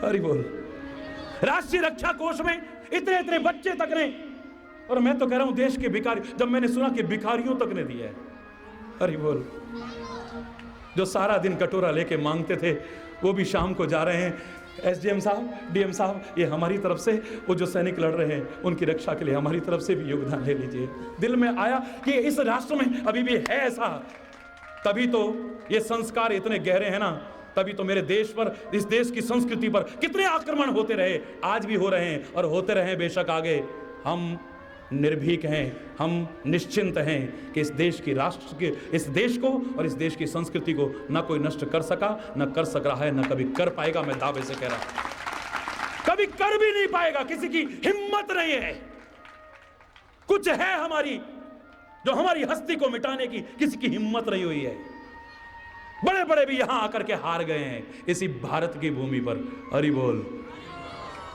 हरि बोल। राष्ट्रीय रक्षा कोष में इतने इतने बच्चे तक ने, और मैं तो कह रहा हूं देश के भिखारी, जब मैंने सुना कि भिखारियों तक ने दिया है, हरि बोल, जो सारा दिन कटोरा लेके मांगते थे वो भी शाम को जा रहे हैं एसडीएम साहब, डीएम साहब, ये हमारी तरफ से वो जो सैनिक लड़ रहे हैं उनकी रक्षा के लिए हमारी तरफ से भी योगदान ले लीजिए। दिल में आया कि इस राष्ट्र में अभी भी है ऐसा, तभी तो ये संस्कार इतने गहरे हैं ना, तभी तो मेरे देश पर, इस देश की संस्कृति पर कितने आक्रमण होते रहे, आज भी हो रहे हैं और होते रहे बेशक आगे। हम निर्भीक हैं, हम निश्चिंत हैं कि इस देश की राष्ट्र के, इस देश को और इस देश की संस्कृति को ना कोई नष्ट कर सका, ना कर सक रहा है, ना कभी कर पाएगा। मैं दावे से कह रहा हूं, कभी कर भी नहीं पाएगा, किसी की हिम्मत नहीं है। कुछ है हमारी, जो हमारी हस्ती को मिटाने की किसी की हिम्मत नहीं हुई है। बड़े बड़े भी यहां आकर के हार गए हैं इसी भारत की भूमि पर। हरि बोल।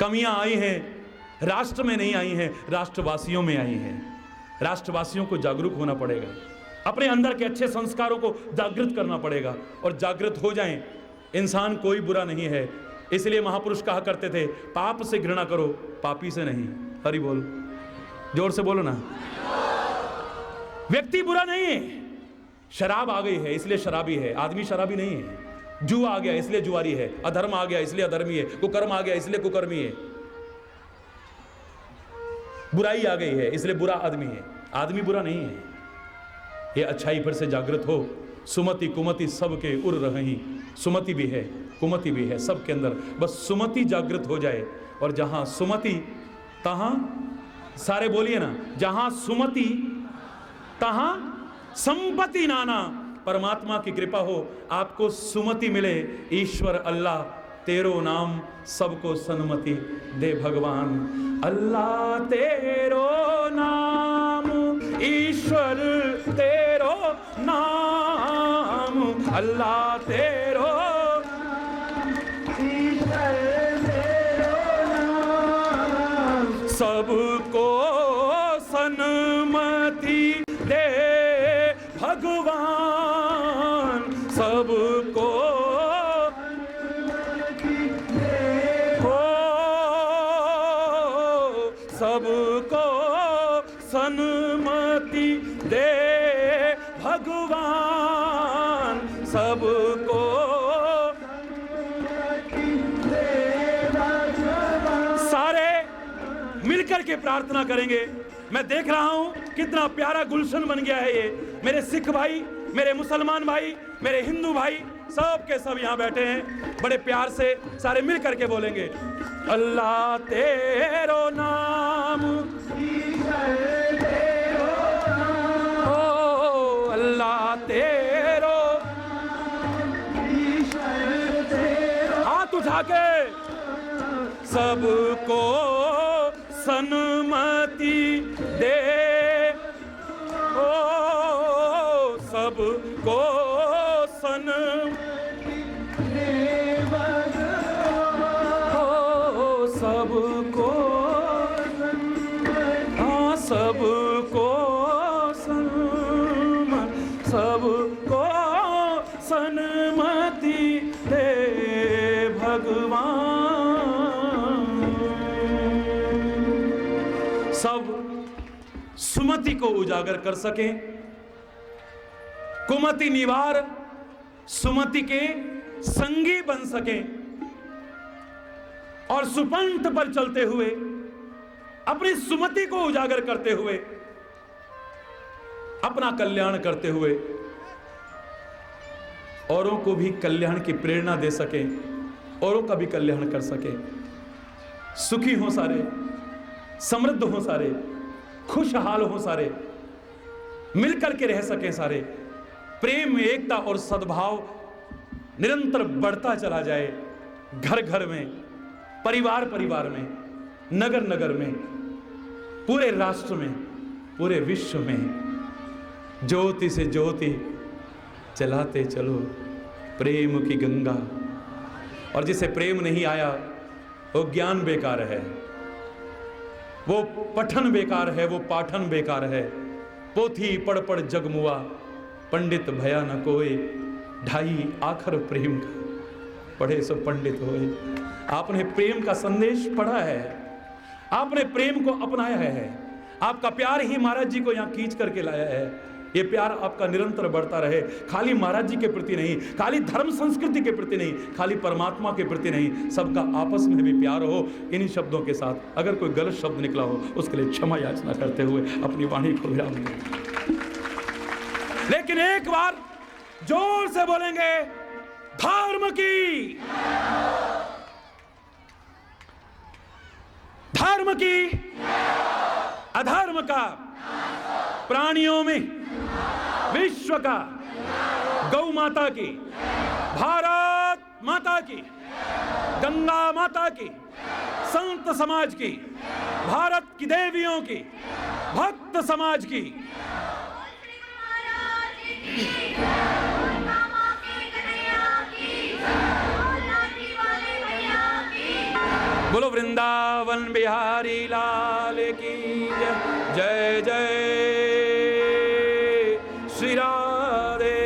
कमियां आई हैं, राष्ट्र में नहीं आई हैं, राष्ट्रवासियों में आई हैं। राष्ट्रवासियों को जागरूक होना पड़ेगा, अपने अंदर के अच्छे संस्कारों को जागृत करना पड़ेगा, और जागृत हो जाएं। इंसान कोई बुरा नहीं है, इसलिए महापुरुष कहा करते थे, पाप से घृणा करो, पापी से नहीं। हरि बोल, जोर से बोलो ना। व्यक्ति बुरा नहीं है, शराब आ गई है इसलिए शराबी है, आदमी शराबी नहीं है। जुआ आ गया इसलिए जुआरी है, अधर्म आ गया इसलिए अधर्मी है, कुकर्म आ गया इसलिए कुकर्मी है, बुराई आ गई है इसलिए बुरा आदमी है। आदमी बुरा नहीं है, ये अच्छाई फिर से जागृत हो। सुमति कुमति सबके उर रही, सुमति भी है कुमति भी है सबके अंदर, बस सुमति जागृत हो जाए। और जहां सुमति तहां, सारे बोलिए ना, जहां सुमति तहां संपत्ति नाना। परमात्मा की कृपा हो, आपको सुमति मिले। ईश्वर अल्लाह तेरो नाम सबको सन्मति दे भगवान। अल्लाह तेरो नाम, ईश्वर तेरो नाम, अल्लाह तेरो ईश्वर तेरो नाम, सबको सन्मति दे भगवान, सबको सबको सन्मति दे भगवान, सबको सारे मिलकर के प्रार्थना करेंगे। मैं देख रहा हूं कितना प्यारा गुलशन बन गया है ये। मेरे सिख भाई, मेरे मुसलमान भाई, मेरे हिंदू भाई, सब के सब यहां बैठे हैं। बड़े प्यार से सारे मिल करके बोलेंगे, अल्लाह तेरो नाम, ओ अल्लाह तेरो, हाथ उठा के सबको सन्मति दे, ओ सबको सबको, हाँ सबको सबको सन्मति दे भगवान। सब सुमति को उजागर कर सकें, कुमति निवार सुमति के संगी बन सकें, और सुपंथ पर चलते हुए अपनी सुमति को उजागर करते हुए अपना कल्याण करते हुए औरों को भी कल्याण की प्रेरणा दे सके, औरों का भी कल्याण कर सके। सुखी हो सारे, समृद्ध हो सारे, खुशहाल हो सारे, मिलकर के रह सके सारे। प्रेम, एकता और सद्भाव निरंतर बढ़ता चला जाए, घर घर में, परिवार परिवार में, नगर नगर में, पूरे राष्ट्र में, पूरे विश्व में। ज्योति से ज्योति चलाते चलो प्रेम की गंगा। और जिसे प्रेम नहीं आया वो ज्ञान बेकार है, वो पठन बेकार है, वो पाठन बेकार है। पोथी पढ़ पढ़ जगमुआ, पंडित भया न कोई, ढाई आखर प्रेम का पढ़े सो पंडित होए। आपने प्रेम का संदेश पढ़ा है, आपने प्रेम को अपनाया है, आपका प्यार ही महाराज जी को यहाँ खींच करके लाया है। ये प्यार आपका निरंतर बढ़ता रहे, खाली महाराज जी के प्रति नहीं, खाली धर्म संस्कृति के प्रति नहीं, खाली परमात्मा के प्रति नहीं, सबका आपस में भी प्यार हो। इन्हीं शब्दों के साथ अगर कोई गलत शब्द निकला हो उसके लिए क्षमा याचना करते हुए अपनी वाणी को विराम दें। लेकिन एक बार जोर से बोलेंगे, धर्म की, धर्म की, अधर्म का, प्राणियों में, विश्व का, गौ माता की, भारत माता की, गंगा माता की, संत समाज की, भारत की देवियों की, भक्त समाज की, बोलो वृंदावन बिहारी लाल की जय, जय जय श्री राधे।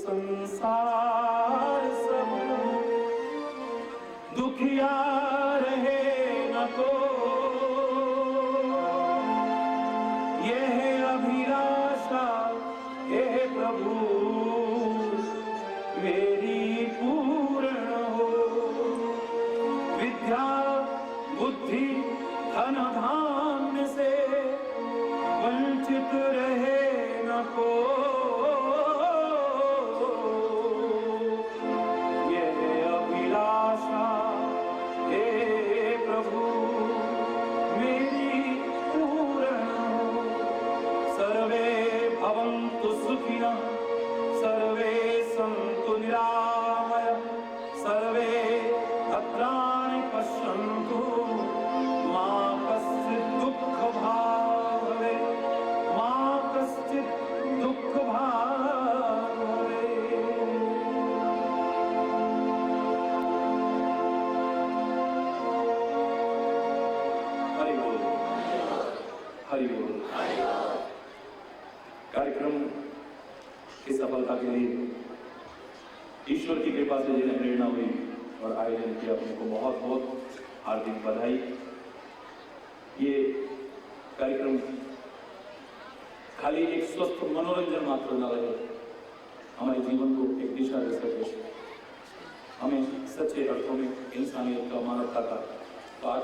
संसार सब दुखिया रहे न को, यह अभिलाषा हे प्रभु मेरी पूर्ण हो। विद्या बुद्धि धन धान्य से वंचित रहे न को, यह अभिलाषा हे प्रभु मेरी पूर्ण हो। सर्वे भवन्तु सुखिनः, सर्वे सन्तु निरामयः, सर्वे भद्राणि पश्यन्तु, मा कश्चित् दुःखभाग् भवेत्, मा कश्चित् दुःखभाग् भवेत्। हरि बोल, हरि बोल। कार्यक्रम की सफलता के लिए ईश्वर की कृपा से जिन्हें प्रेरणा हुई और आयोजन किया उनको बहुत बहुत हार्दिक बधाई। ये कार्यक्रम खाली एक स्वस्थ मनोरंजन मात्र न रहे, हमारे जीवन को एक दिशा दे सके, हमें सच्चे अर्थों में इंसानियत का, मानवता का पाठ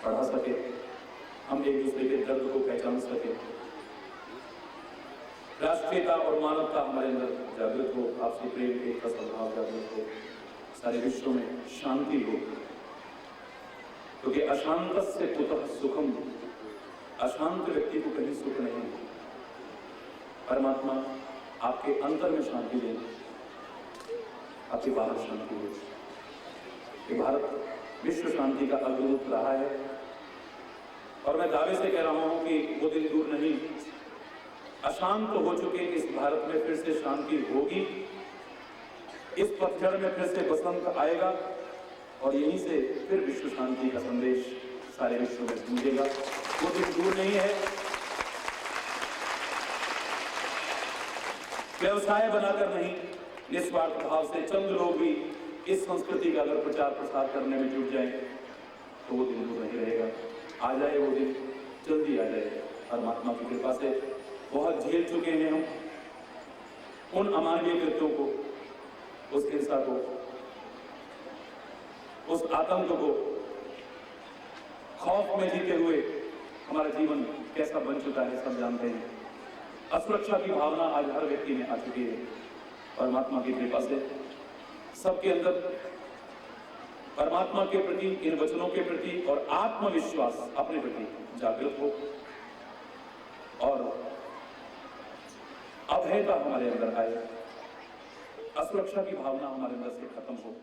पढ़ा सके, हम एक दूसरे के दर्द को पहचान सके, राष्ट्रीयता और मानवता हमारे अंदर जागृत हो, आपसी प्रेम एकता सद्भाव जागृत हो, सारे विश्व में शांति हो, क्योंकि अशांतस्य कुतः सुखम, अशांत व्यक्ति को कहीं सुख नहीं। परमात्मा आपके अंतर में शांति दे, आपके बाहर शांति हो। ये भारत विश्व शांति का अग्रदूत रहा है और मैं दावे से कह रहा हूं कि वो दिन दूर नहीं, अशांत हो चुके इस भारत में फिर से शांति होगी, इस पतझड़ में फिर से बसंत आएगा और यहीं से फिर विश्व शांति का संदेश सारे विश्व में गूंजेगा। वो दिन दूर नहीं है। व्यवसाय बनाकर नहीं, निस्वार्थ भाव से चंद लोग भी इस संस्कृति का अगर प्रचार प्रसार करने में जुट जाएं तो वो दिन दूर नहीं रहेगा। आ जाए वो दिन, जल्दी आ जाए। परमात्मा की कृपा से बहुत झेल चुके हैं हम उन अमानवीय कृत्यों को, उस हिंसा को, उस आतंक को। खौफ में जीते हुए हमारा जीवन कैसा बन चुका है सब जानते हैं। असुरक्षा की भावना आज हर व्यक्ति में आ चुकी है। परमात्मा की कृपा से सबके अंदर परमात्मा के प्रति, इन वचनों के प्रति और आत्मविश्वास अपने प्रति जागृत हो और अभयता हमारे अंदर आए, असुरक्षा की भावना हमारे अंदर से खत्म हो।